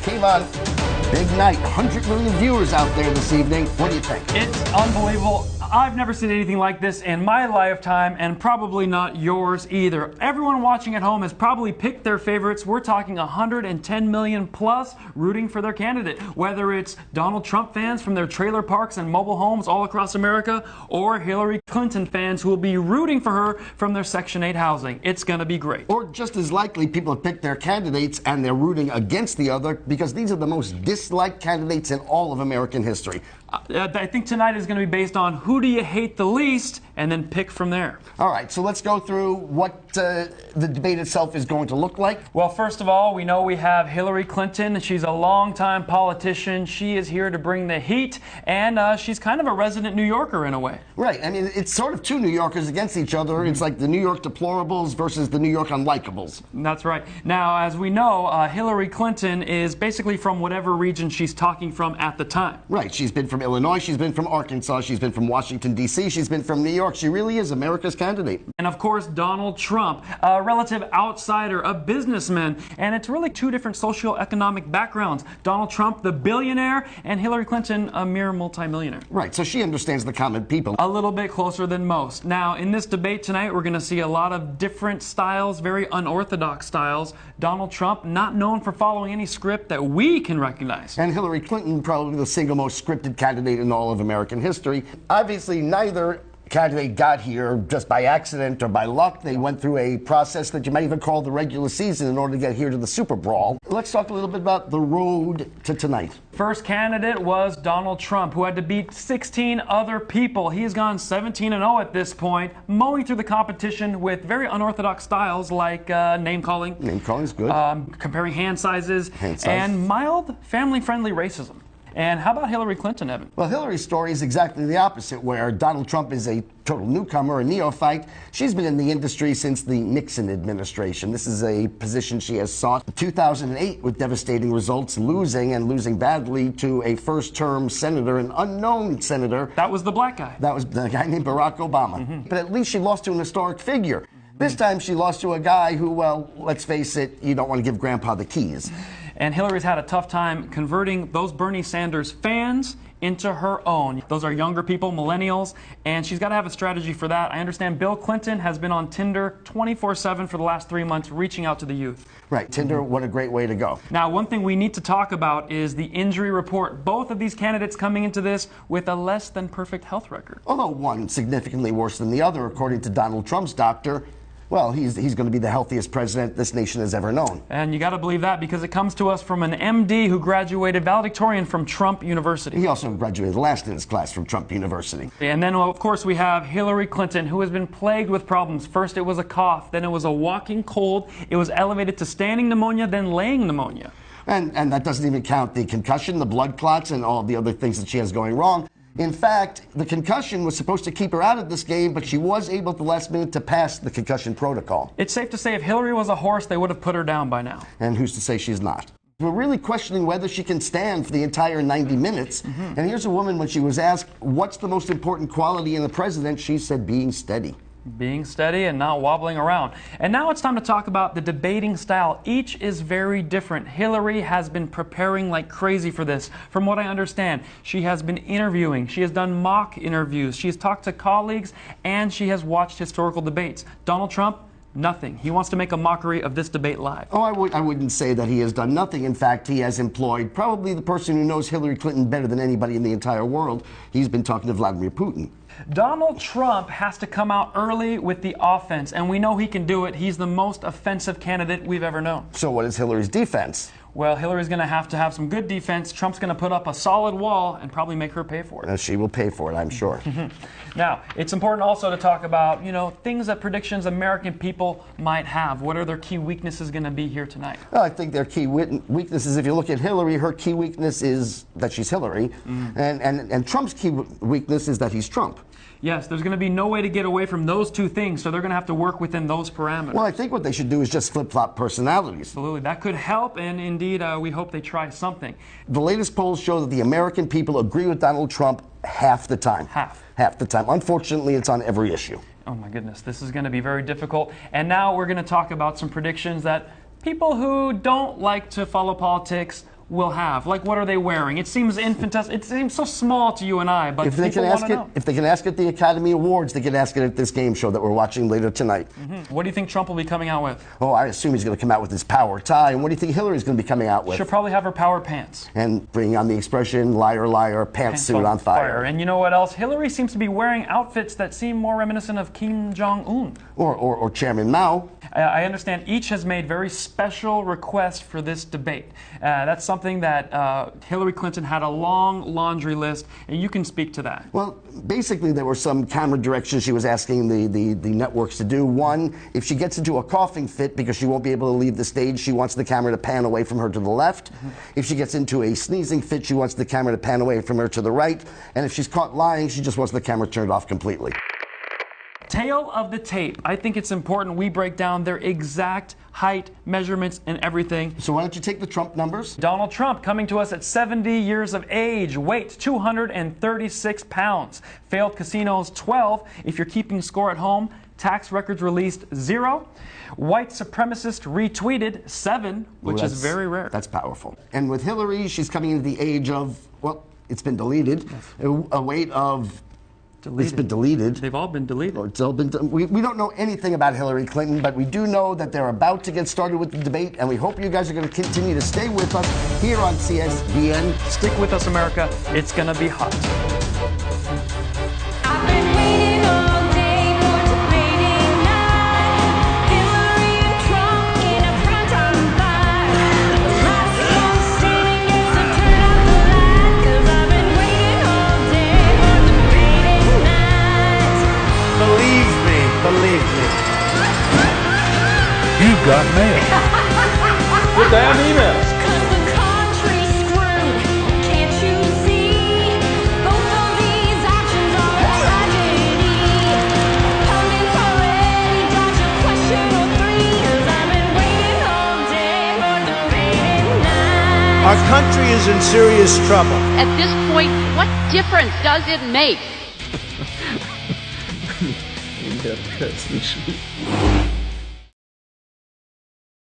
Kvon, big night, 100 million viewers out there this evening. What do you think? It's unbelievable. I've never seen anything like this in my lifetime, and probably not yours either. Everyone watching at home has probably picked their favorites. We're talking 110 million plus rooting for their candidate, whether it's Donald Trump fans from their trailer parks and mobile homes all across America, or Hillary Clinton fans who will be rooting for her from their Section 8 housing. It's going to be great. Or just as likely, people have picked their candidates and they're rooting against the other because these are the most disliked candidates in all of American history. I think tonight is going to be based on who do you hate the least, and then pick from there. All right, so let's go through what the debate itself is going to look like. Well, first of all, we know we have Hillary Clinton. She's a longtime politician. She is here to bring the heat, and she's kind of a resident New Yorker in a way. Right. I mean, it's sort of two New Yorkers against each other. It's like the New York deplorables versus the New York unlikables. That's right. Now, as we know, Hillary Clinton is basically from whatever region she's talking from at the time. Right. She's been from Illinois, she's been from Arkansas, she's been from Washington, D.C., she's been from New York. She really is America's candidate. And of course, Donald Trump, a relative outsider, a businessman, and it's really two different socioeconomic backgrounds. Donald Trump, the billionaire, and Hillary Clinton, a mere multimillionaire. Right, so she understands the common people. A little bit closer than most. Now, in this debate tonight, we're going to see a lot of different styles, very unorthodox styles. Donald Trump, not known for following any script that we can recognize. And Hillary Clinton, probably the single most scripted candidate in all of American history. Obviously, neither candidate got here just by accident or by luck. They went through a process that you might even call the regular season in order to get here to the Super Brawl. Let's talk a little bit about the road to tonight. First candidate was Donald Trump, who had to beat 16 other people. He's gone 17-0 at this point, mowing through the competition with very unorthodox styles like name-calling. Name-calling is good. Comparing hand sizes. And mild, family-friendly racism. And how about Hillary Clinton, Evan? Well, Hillary's story is exactly the opposite, where Donald Trump is a total newcomer, a neophyte. She's been in the industry since the Nixon administration. This is a position she has sought. 2008 with devastating results, losing badly to a first-term senator, an unknown senator. That was the black guy. That was the guy named Barack Obama. But at least she lost to an historic figure. This time she lost to a guy who, well, let's face it, you don't want to give Grandpa the keys. And Hillary's had a tough time converting those Bernie Sanders fans into her own. Those are younger people, millennials, and she's got to have a strategy for that. I understand Bill Clinton has been on Tinder 24/7 for the last 3 months, reaching out to the youth. Right, Tinder, what a great way to go. Now, one thing we need to talk about is the injury report. Both of these candidates coming into this with a less than perfect health record. Although one significantly worse than the other, according to Donald Trump's doctor. Well, he's going to be the healthiest president this nation has ever known. And you got to believe that because it comes to us from an MD who graduated valedictorian from Trump University. He also graduated last in his class from Trump University. And then, well, of course, we have Hillary Clinton, who has been plagued with problems. First, it was a cough. Then it was a walking cold. It was elevated to standing pneumonia, then laying pneumonia. And that doesn't even count the concussion, the blood clots, and all the other things that she has going wrong. In fact, the concussion was supposed to keep her out of this game, but she was able at the last minute to pass the concussion protocol. It's safe to say if Hillary was a horse, they would have put her down by now. And who's to say she's not? We're really questioning whether she can stand for the entire 90 minutes. And here's a woman, when she was asked, what's the most important quality in the president, she said being steady. Being steady and not wobbling around. And now it's time to talk about the debating style. Each is very different. Hillary has been preparing like crazy for this. From what I understand, she has been interviewing. She has done mock interviews. She has talked to colleagues, and she has watched historical debates. Donald Trump, nothing. He wants to make a mockery of this debate live. Oh, I wouldn't say that he has done nothing. In fact, he has employed probably the person who knows Hillary Clinton better than anybody in the entire world. He's been talking to Vladimir Putin. Donald Trump has to come out early with the offense, and we know he can do it. He's the most offensive candidate we've ever known. So what is Hillary's defense? Well, Hillary's going to have some good defense. Trump's going to put up a solid wall and probably make her pay for it. She will pay for it, I'm sure. Now, it's important also to talk about, things that predictions American people might have. What are their key weaknesses going to be here tonight? Well, I think their key weaknesses, if you look at Hillary, her key weakness is that she's Hillary. And Trump's key weakness is that he's Trump. Yes, there's going to be no way to get away from those two things, so they're going to have to work within those parameters. Well, I think what they should do is just flip-flop personalities. Absolutely. That could help, and indeed, we hope they try something. The latest polls show that the American people agree with Donald Trump half the time. Half the time. Unfortunately, it's on every issue. Oh, my goodness. This is going to be very difficult. And now we're going to talk about some predictions that people who don't like to follow politics will have? Like, what are they wearing? It seems infinitesimal. It seems so small to you and I, but people want to know. If they can ask it at the Academy Awards, they can ask it at this game show that we're watching later tonight. What do you think Trump will be coming out with? Oh, I assume he's going to come out with his power tie. And what do you think Hillary's going to be coming out with? She'll probably have her power pants. And bring on the expression, liar, liar, pantsuit on fire. And you know what else? Hillary seems to be wearing outfits that seem more reminiscent of Kim Jong-un. Or Chairman Mao. I understand each has made very special requests for this debate. That's something that Hillary Clinton had a long laundry list, and you can speak to that. Well, basically there were some camera directions she was asking the networks to do. One, if she gets into a coughing fit because she won't be able to leave the stage, she wants the camera to pan away from her to the left. If she gets into a sneezing fit, she wants the camera to pan away from her to the right. And if she's caught lying, she just wants the camera turned off completely. Tail of the tape. I think it's important we break down their exact height, measurements, and everything. So why don't you take the Trump numbers? Donald Trump coming to us at 70 years of age, weight 236 pounds, failed casinos 12, if you're keeping score at home, tax records released 0, white supremacist retweeted 7, which is very rare. That's powerful. And with Hillary, she's coming into the age of, well, it's been deleted, a weight of... It's been deleted. They've all been deleted. It's all been. We don't know anything about Hillary Clinton, but we do know that they're about to get started with the debate, and we hope you guys are going to continue to stay with us here on CSBN. Stick with us, America. It's going to be hot. I've been waiting all day for debating night. Hillary and Trump in a primetime fight. The last one standing gets to turn out the light. 'Cause I've been waiting all day for debating night. Believe me. You've got mail. Good damn emails. 'Cause the country's screwed, can't you see? Both of these options are a tragedy. Pundits already dodged a question or 3. 'Cause I've been waiting all day for debating night. Our country is in serious trouble. At this point, what difference does it make? Yeah, that's